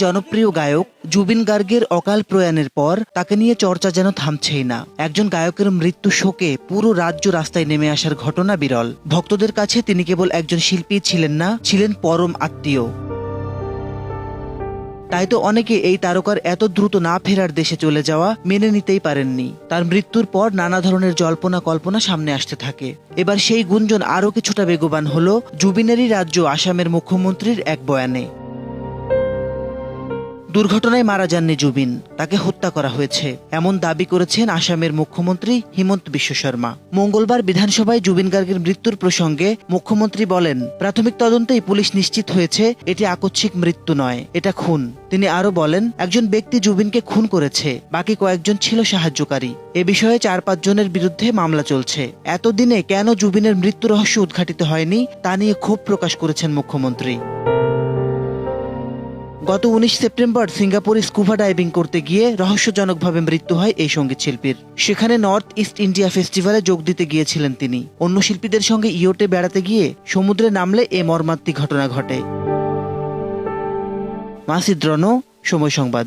জনপ্রিয় গায়ক জুবিন গার্গের অকাল প্রয়াণের পর তাকে নিয়ে চর্চা যেন থামছেই না। একজন গায়কের মৃত্যু শোকে পুরো রাজ্য রাস্তায় নেমে আসার ঘটনা বিরল। ভক্তদের কাছে তিনি কেবল একজন শিল্পী ছিলেন না, ছিলেন পরম আত্মীয়। তাই তো অনেকে এই তারকার এত দ্রুত না ফেরার দেশে চলে যাওয়া মেনে নিতেই পারেননি। তার মৃত্যুর পর নানা ধরনের জল্পনা কল্পনা সামনে আসতে থাকে। এবার সেই গুঞ্জন আরও কিছুটা বেগবান হলো জুবিনেরই রাজ্য আসামের মুখ্যমন্ত্রীর এক বয়ানে। দুর্ঘটনায় মারা যাননি জুবিন, তাকে হত্যা করা হয়েছে, এমন দাবি করেছেন আসামের মুখ্যমন্ত্রী হিমন্ত বিশ্ব শর্মা। মঙ্গলবার বিধানসভায় জুবিন গার্গের মৃত্যুর প্রসঙ্গে মুখ্যমন্ত্রী বলেন, প্রাথমিক তদন্তেই পুলিশ নিশ্চিত হয়েছে এটি আকস্মিক মৃত্যু নয়, এটা খুন। তিনি আরো বলেন, একজন ব্যক্তি জুবিনকে খুন করেছে, বাকি কয়েকজন ছিল সাহায্যকারী। এ বিষয়ে 4-5 জনের বিরুদ্ধে মামলা চলছে। এতদিনে কেন জুবিনের মৃত্যু রহস্য উদ্ঘাটিত হয়নি তা নিয়ে ক্ষোভ প্রকাশ করেছেন মুখ্যমন্ত্রী। গত 19 সেপ্টেম্বর সিঙ্গাপুরে স্কুবা ডাইভিং করতে গিয়ে রহস্যজনকভাবে মৃত্যু হয় এই সঙ্গীত শিল্পীর। সেখানে নর্থ ইস্ট ইন্ডিয়া ফেস্টিভ্যালে যোগ দিতে গিয়েছিলেন তিনি। অন্য শিল্পীদের সঙ্গে ইয়োটে বেড়াতে গিয়ে সমুদ্রে নামলে এ মর্মান্তিক ঘটনা ঘটে। মাসিদ রনো, সময় সংবাদ।